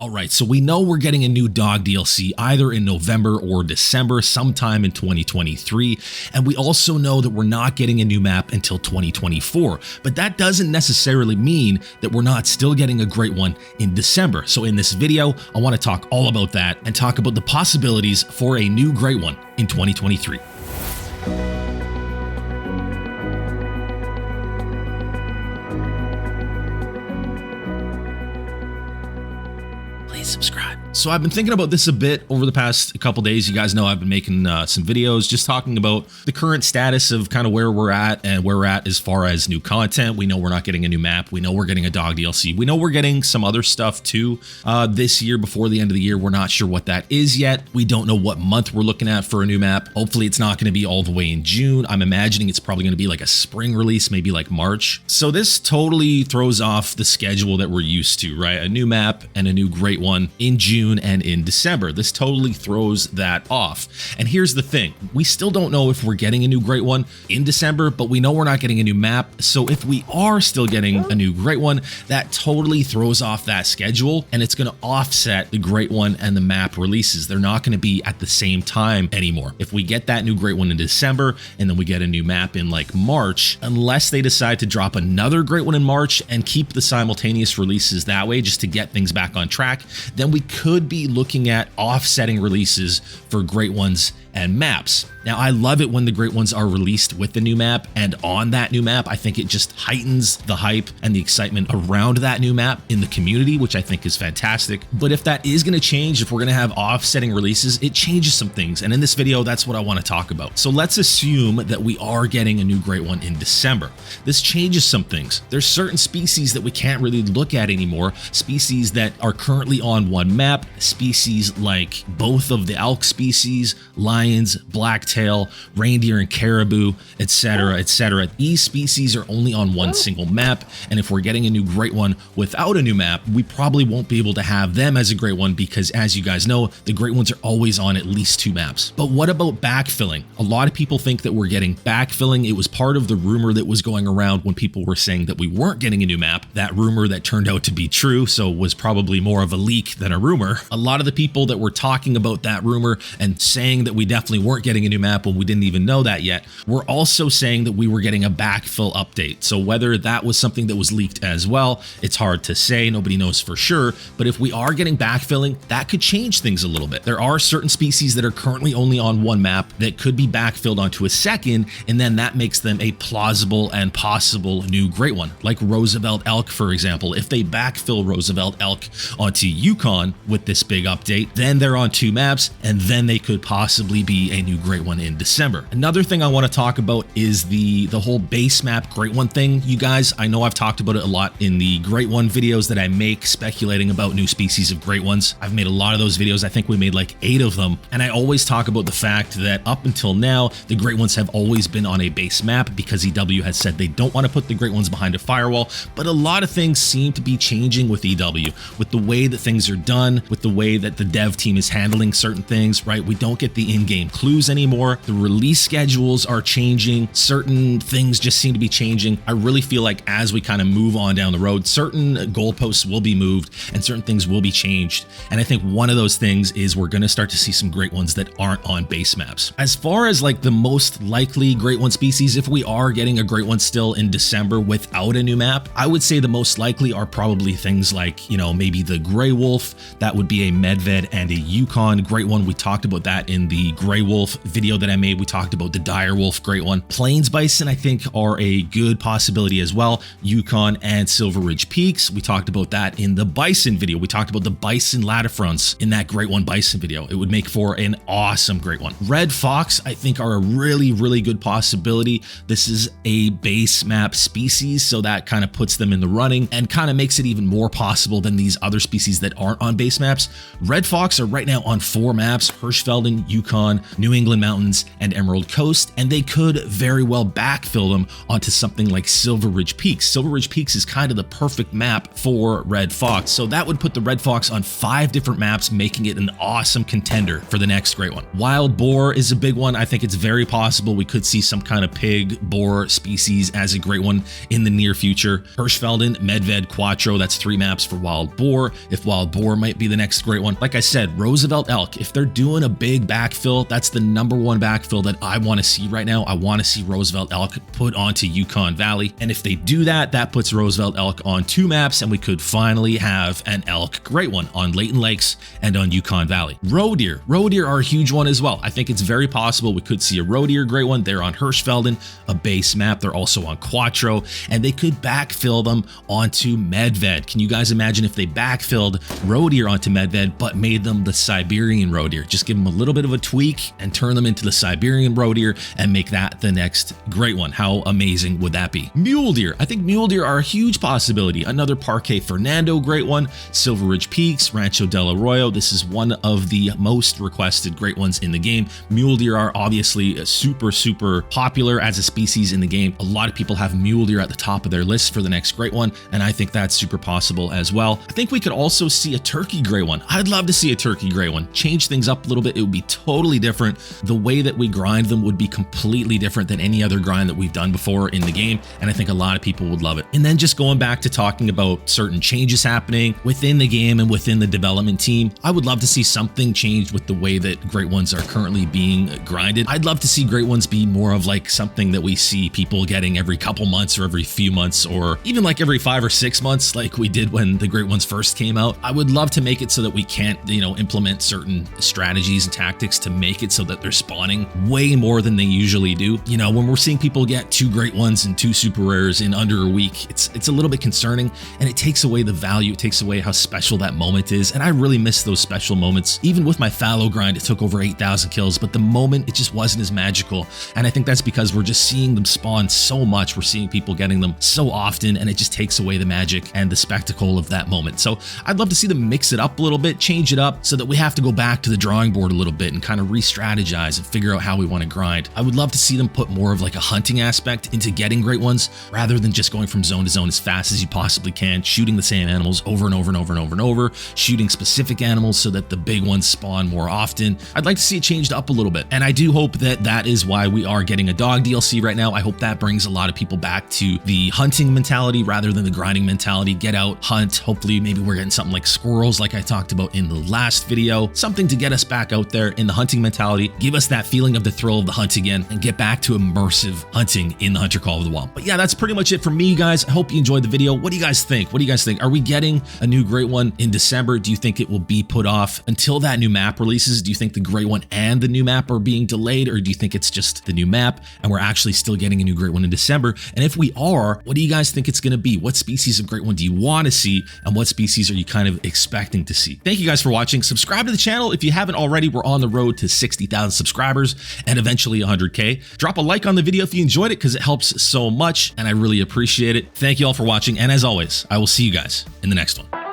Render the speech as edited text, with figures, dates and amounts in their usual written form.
All right, so we know we're getting a new dog DLC either in November or December, sometime in 2023. And we also know that we're not getting a new map until 2024. But that doesn't necessarily mean that we're not still getting a great one in December. So in this video, I want to talk all about that and talk about the possibilities for a new great one in 2023. Subscribe. So I've been thinking about this a bit over the past couple days. You guys know I've been making some videos just talking about the current status of kind of where we're at and where we're at as far as new content. We know we're not getting a new map. We know we're getting a dog DLC. We know we're getting some other stuff too this year before the end of the year. We're not sure what that is yet. We don't know what month we're looking at for a new map. Hopefully it's not going to be all the way in June. I'm imagining it's probably going to be like a spring release, maybe like March. So this totally throws off the schedule that we're used to, right? A new map and a new great one in June and in December. This totally throws that off. And here's the thing, we still don't know if we're getting a new great one in December, but we know we're not getting a new map. So if we are still getting a new great one, that totally throws off that schedule, and it's going to offset the great one and the map releases. They're not going to be at the same time anymore. If we get that new great one in December and then we get a new map in like March, unless they decide to drop another great one in March and keep the simultaneous releases that way just to get things back on track, then we could be looking at offsetting releases for great ones and maps. Now, I love it when the great ones are released with the new map, and on that new map, I think it just heightens the hype and the excitement around that new map in the community, which I think is fantastic. But if that is going to change, if we're going to have offsetting releases, it changes some things. And in this video, that's what I want to talk about. So let's assume that we are getting a new great one in December. This changes some things. There's certain species that we can't really look at anymore, species that are currently on one map, species like both of the elk species, lions, blacktail, reindeer and caribou, etc., etc. These species are only on one single map, and if we're getting a new great one without a new map, we probably won't be able to have them as a great one because, as you guys know, the great ones are always on at least two maps. But what about backfilling? A lot of people think that we're getting backfilling. It was part of the rumor that was going around when people were saying that we weren't getting a new map. That rumor that turned out to be true, so was probably more of a leak than a rumor. A lot of the people that were talking about that rumor and saying that we definitely weren't getting a new map when we didn't even know that yet, we're also saying that we were getting a backfill update. So whether that was something that was leaked as well, it's hard to say. Nobody knows for sure. But if we are getting backfilling, that could change things a little bit. There are certain species that are currently only on one map that could be backfilled onto a second, and then that makes them a plausible and possible new great one, like Roosevelt elk, for example. If they backfill Roosevelt elk onto Yukon with this big update, then they're on two maps, and then they could possibly be a new great one in December. Another thing I want to talk about is the whole base map great one thing. You guys, I know I've talked about it a lot in the great one videos that I make speculating about new species of great ones. I've made a lot of those videos. I think we made like 8 of them, and I always talk about the fact that up until now, the great ones have always been on a base map because EW has said they don't want to put the great ones behind a firewall. But a lot of things seem to be changing with EW, with the way that things are done, with the way that the dev team is handling certain things, right? We don't get the in-game clues anymore. The release schedules are changing. Certain things just seem to be changing. I really feel like as we kind of move on down the road, certain goalposts will be moved and certain things will be changed. And I think one of those things is we're going to start to see some great ones that aren't on base maps. As far as like the most likely great one species, if we are getting a great one still in December without a new map, I would say the most likely are probably things like, you know, maybe the gray wolf. That would be a Medved and a Yukon great one. We talked about that in the gray wolf video that I made. We talked about the dire wolf great one. Plains bison, I think, are a good possibility as well. Yukon and Silver Ridge Peaks. We talked about that in the bison video. We talked about the bison latifronts in that great one bison video. It would make for an awesome great one. Red fox, I think, are a really, really good possibility. This is a base map species, so that kind of puts them in the running and kind of makes it even more possible than these other species that aren't on base maps. Red fox are right now on 4 maps: Hirschfelden, Yukon, New England Mountains, and Emerald Coast, and they could very well backfill them onto something like Silver Ridge Peaks. Silver Ridge Peaks is kind of the perfect map for red fox, so that would put the red fox on 5 different maps, making it an awesome contender for the next great one. Wild boar is a big one. I think it's very possible we could see some kind of pig boar species as a great one in the near future. Hirschfelden, Medved, Quattro, that's 3 maps for wild boar. If wild wild boar might be the next great one. Like I said, Roosevelt elk, if they're doing a big backfill, that's the #1 backfill that I want to see right now. I want to see Roosevelt elk put onto Yukon Valley. And if they do that, that puts Roosevelt elk on 2 maps, and we could finally have an elk great one on Leighton Lakes and on Yukon Valley. Roe deer are a huge one as well. I think it's very possible we could see a roe deer great one. They're on Hirschfelden, a base map. They're also on Quattro, and they could backfill them onto Medved. Can you guys imagine if they backfilled roe deer onto Medved, but made them the Siberian roe deer? Just give them a little bit of a tweak and turn them into the Siberian roe deer and make that the next great one. How amazing would that be? Mule deer. I think mule deer are a huge possibility. Another Parque Fernando great one, Silver Ridge Peaks, Rancho del Arroyo. This is one of the most requested great ones in the game. Mule deer are obviously super popular as a species in the game. A lot of people have mule deer at the top of their list for the next great one, and I think that's super possible as well. I think we could also see a turkey gray one. I'd love to see a turkey gray one. Change things up a little bit. It would be totally different. The way that we grind them would be completely different than any other grind that we've done before in the game, and I think a lot of people would love it. And then just going back to talking about certain changes happening within the game and within the development team, I would love to see something changed with the way that great ones are currently being grinded. I'd love to see great ones be more of like something that we see people getting every couple months or every few months, or even like every 5 or 6 months like we did when the great ones first came out. I would love to make it so that we can't, implement certain strategies and tactics to make it so that they're spawning way more than they usually do. When we're seeing people get 2 great ones and 2 super rares in under a week, it's a little bit concerning, and it takes away the value. It takes away how special that moment is, and I really miss those special moments. Even with my fallow grind, it took over 8,000 kills, but the moment, it just wasn't as magical, and I think that's because we're just seeing them spawn so much. We're seeing people getting them so often, and it just takes away the magic and the spectacle of that moment. So I'd love to see them mix it up a little bit, change it up, so that we have to go back to the drawing board a little bit and kind of re-strategize and figure out how we want to grind. I would love to see them put more of like a hunting aspect into getting great ones, rather than just going from zone to zone as fast as you possibly can, shooting the same animals over and over and over and over and over, shooting specific animals so that the big ones spawn more often. I'd like to see it changed up a little bit, and I do hope that that is why we are getting a dog DLC right now. I hope that brings a lot of people back to the hunting mentality rather than the grinding mentality. Get out, hunt. Hopefully maybe we're getting something like squirrels like I talked about in the last video, something to get us back out there in the hunting mentality, give us that feeling of the thrill of the hunt again, and get back to immersive hunting in the Hunter Call of the Wild. But yeah, that's pretty much it for me, guys. I hope you enjoyed the video. What do you guys think? Are we getting a new great one in December? Do you think it will be put off until that new map releases? Do you think the great one and the new map are being delayed, or do you think it's just the new map and we're actually still getting a new great one in December? And if we are, what do you guys think it's going to be? What species of great one do you want to see, and what species are you kind of expecting to see? Thank you guys for watching. Subscribe to the channel if you haven't already. We're on the road to 60,000 subscribers and eventually 100K. Drop a like on the video if you enjoyed it, because it helps so much and I really appreciate it. Thank you all for watching, and as always, I will see you guys in the next one.